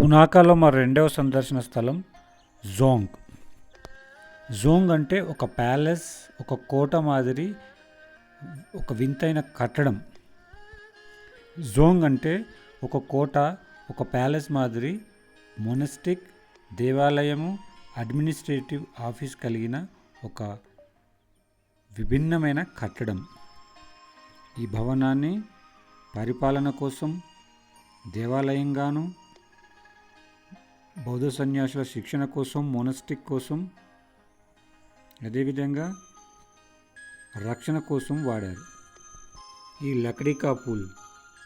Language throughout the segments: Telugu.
బునాకాలో మా రెండవ సందర్శన స్థలం జోంగ్. జోంగ్ అంటే ఒక ప్యాలెస్, ఒక కోట మాదిరి ఒక వింతైన కట్టడం. జోంగ్ అంటే ఒక కోట, ఒక ప్యాలెస్ మాదిరి మొనస్టిక్, దేవాలయము, అడ్మినిస్ట్రేటివ్ ఆఫీస్ కలిగిన ఒక విభిన్నమైన కట్టడం. ఈ భవనాన్ని పరిపాలన కోసం, దేవాలయంగాను, బౌద్ధ సన్యాసుల శిక్షణ కోసం, మొనస్టిక్ కోసం, అదేవిధంగా రక్షణ కోసం వాడారు. ఈ లక్డీ కా పూల్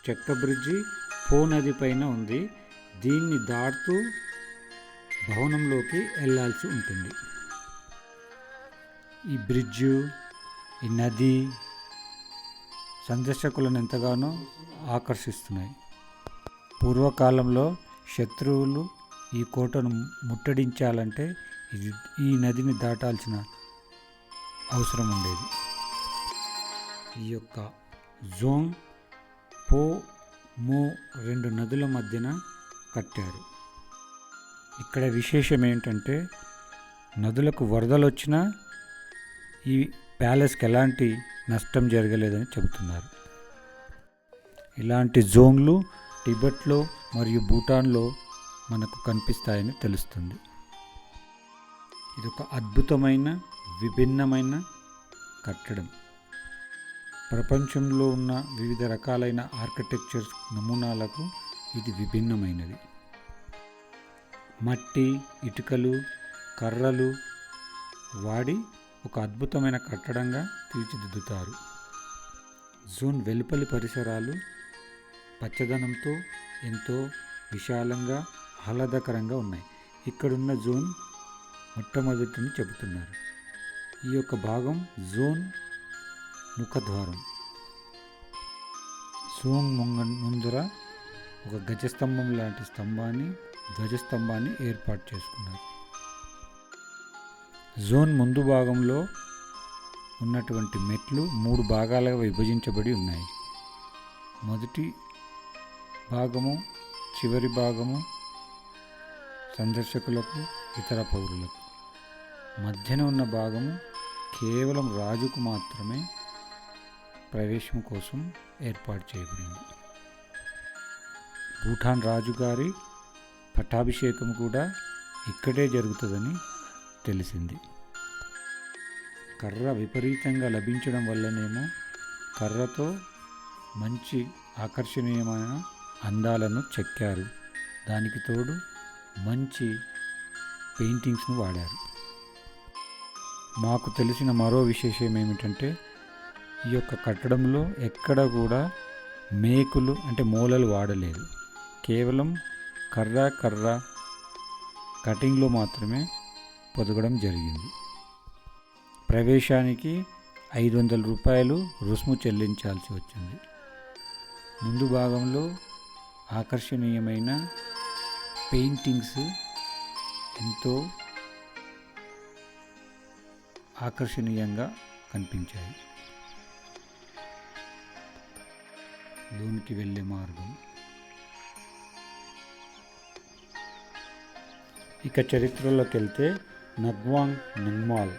చెక్క బ్రిడ్జి పో నది పైన ఉంది. దీన్ని దాటుతూ భవనంలోకి వెళ్ళాల్సి ఉంటుంది. ఈ బ్రిడ్జు, ఈ నది సందర్శకులను ఎంతగానో ఆకర్షిస్తున్నాయి. పూర్వకాలంలో శత్రువులు ఈ కోటను ముట్టడించాలంటే ఈ నదిని దాటాల్సిన అవసరం ఉండేది. ఈ యొక్క జోంగ్, పో, మో రెండు నదుల మధ్యన కట్టారు. ఇక్కడ విశేషం ఏంటంటే నదులకు వరదలు వచ్చినా ఈ ప్యాలెస్కి ఎలాంటి నష్టం జరగలేదని చెబుతున్నారు. ఇలాంటి జోంగ్లు టిబెట్లో మరియు భూటాన్లో మనకు కనిపిస్తాయని తెలుస్తుంది. ఇది ఒక అద్భుతమైన, విభిన్నమైన కట్టడం. ప్రపంచంలో ఉన్న వివిధ రకాలైన ఆర్కిటెక్చర్ నమూనాలకు ఇది విభిన్నమైనది. మట్టి, ఇటుకలు, కర్రలు వాడి ఒక అద్భుతమైన కట్టడంగా తీర్చిదిద్దుతారు. జోన్ వెలుపలి పరిసరాలు పచ్చదనంతో ఎంతో విశాలంగా, ఆహ్లాదకరంగా ఉన్నాయి. ఇక్కడున్న జోన్ మొట్టమొదటిని చెబుతున్నారు. ఈ యొక్క భాగం జోన్ ముఖద్వారం. జోంగ్ ముందర ఒక గజస్తంభం లాంటి ధ్వజస్తంభాన్ని ఏర్పాటు చేసుకున్నారు. జోన్ ముందు భాగంలో ఉన్నటువంటి మెట్లు 3 భాగాలుగా విభజించబడి ఉన్నాయి. మొదటి భాగము, చివరి భాగము సందర్శకులకు, ఇతర పౌరులకు. మధ్యన ఉన్న భాగము కేవలం రాజుకు మాత్రమే ప్రవేశం కోసం ఏర్పాటు చేయబడింది. భూటాన్ రాజుగారి పట్టాభిషేకం కూడా ఇక్కడే జరుగుతుందని తెలిసింది. కర్ర విపరీతంగా లభించడం వల్లనేమో కర్రతో మంచి ఆకర్షణీయమైన అందాలను చెక్కారు. దానికి తోడు మంచి పెయింటింగ్స్ను వాడారు. మాకు తెలిసిన మరో విశేషం ఏమిటంటే ఈ యొక్క కట్టడంలో ఎక్కడ కూడా మేకులు అంటే మూలలు వాడలేదు. కేవలం కర్ర కటింగ్లో మాత్రమే పొదగడం జరిగింది. ప్రవేశానికి 500 రూపాయలు రుసుము చెల్లించాల్సి వచ్చింది. ముందు భాగంలో ఆకర్షణీయమైన పెయింటింగ్స్ ఎంతో ఆకర్షణీయంగా కనిపించాయి. లోనికి వెళ్ళే మార్గం. ఇక చరిత్రలోకి వెళ్తే నగ్వాంగ్ నంగ్మాల్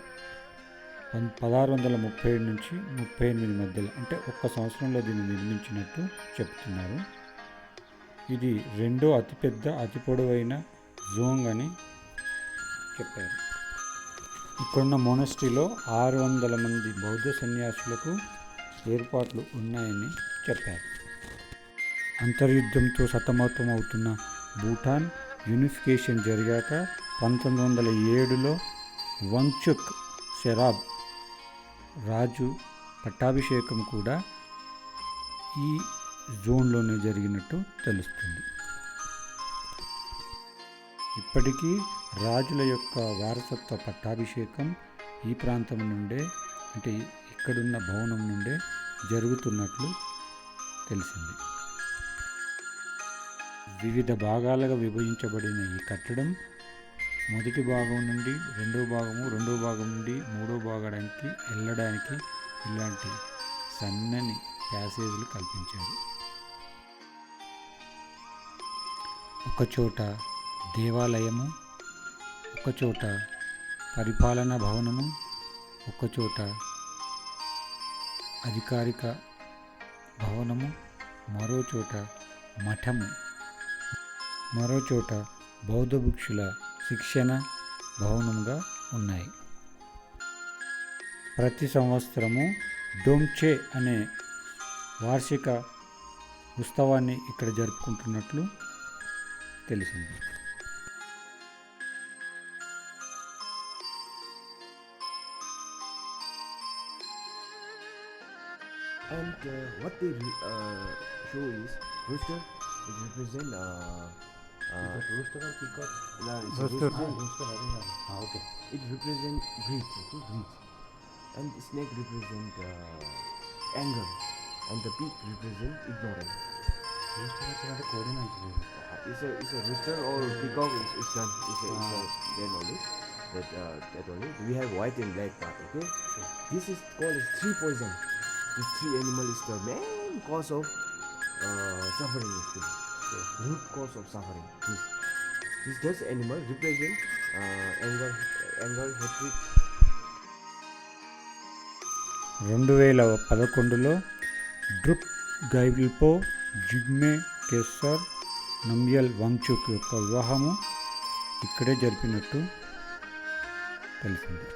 1637 నుంచి 38 మధ్యలో, అంటే 1 సంవత్సరంలో దీన్ని నిర్మించినట్టు చెప్తున్నారు. ఇది 2వ అతిపెద్ద, అతి పొడవైన జోంగ్ అని చెప్పారు. ఇక్కడున్న మొనస్ట్రీలో 600 మంది బౌద్ధ సన్యాసులకు ఏర్పాట్లు ఉన్నాయని చెప్పారు. అంతర్యుద్ధంతో సతమతమవుతున్న భూటాన్ యూనిఫికేషన్ జరిగాక 1907లో వంగ్చుక్ సెరాబ్ రాజు పట్టాభిషేకం కూడా ఈ జోన్లోనే జరిగినట్టు తెలుస్తుంది. ఇప్పటికీ రాజుల యొక్క వారసత్వ పట్టాభిషేకం ఈ ప్రాంతం నుండే, అంటే ఇక్కడున్న భవనం నుండే జరుగుతున్నట్లు తెలిసింది. వివిధ భాగాలుగా విభజించబడిన ఈ కట్టడం మొదటి భాగం నుండి రెండవ భాగం నుండి మూడవ భాగానికి వెళ్ళడానికి ఇలాంటి సన్నని ప్యాసేజ్లు కల్పించారు. ఒకచోట దేవాలయము, ఒకచోట పరిపాలనా భవనము, ఒకచోట అధికారిక భవనము, మరో చోట మఠము, మరో చోట బౌద్ధ భిక్షుల శిక్షణ భవనంగా ఉన్నాయి. ప్రతి సంవత్సరము డోంగ్చే అనే వార్షిక ఉత్సవాన్ని ఇక్కడ జరుపుకుంటున్నట్లు తెలిసింది. And what they show is rooster. It represent rooster or peacock? no, it's Rooster. Rooster, okay. It represent greed, okay, greed. And the snake represent anger, and the pig represent ignorance. Rooster అంటే కోడి మంచిది. It's a rooster or peacock. It's done. It's a then only. That only. We have white and black part. Okay. This is called as tree poison. This tree animal is the main cause of suffering. Actually. Root cause of suffering. This animal represent anger, hatred. 2011లో Druk గైల్పో Jigme kesar నమ్యల్ Wangchuk యొక్క వివాహము ఇక్కడే జరిపినట్టు తెలిసింది.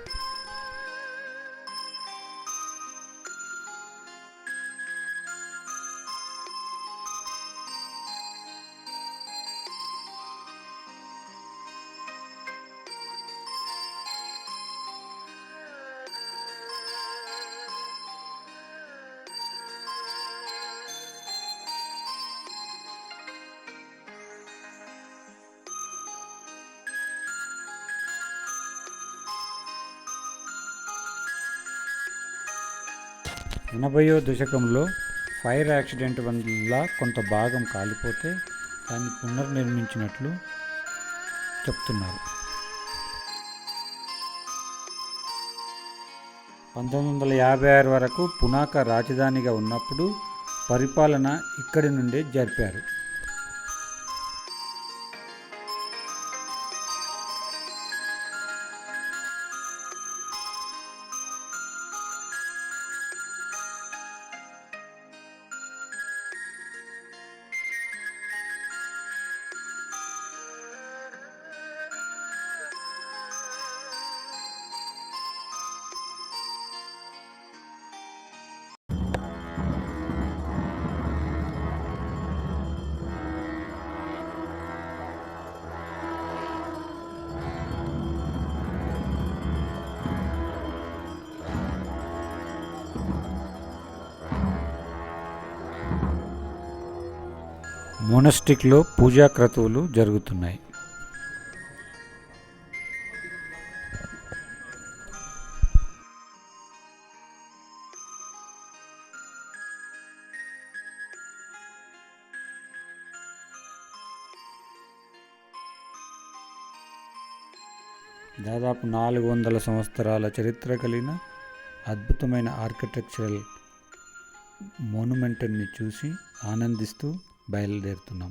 ఎనభైవ దశకంలో ఫైర్ యాక్సిడెంట్ వల్ల కొంత భాగం కాలిపోతే దాన్ని పునర్నిర్మించినట్లు చెప్తున్నారు. 1956 వరకు పునాక రాజధానిగా ఉన్నప్పుడు పరిపాలన ఇక్కడి నుండే జరిపారు. మొనస్టిక్లో పూజా క్రతువులు జరుగుతున్నాయి. దాదాపు 400 సంవత్సరాల చరిత్ర కలిగిన అద్భుతమైన ఆర్కిటెక్చరల్ మోనుమెంట్ని చూసి ఆనందిస్తూ బయలుదేరుతున్నాం.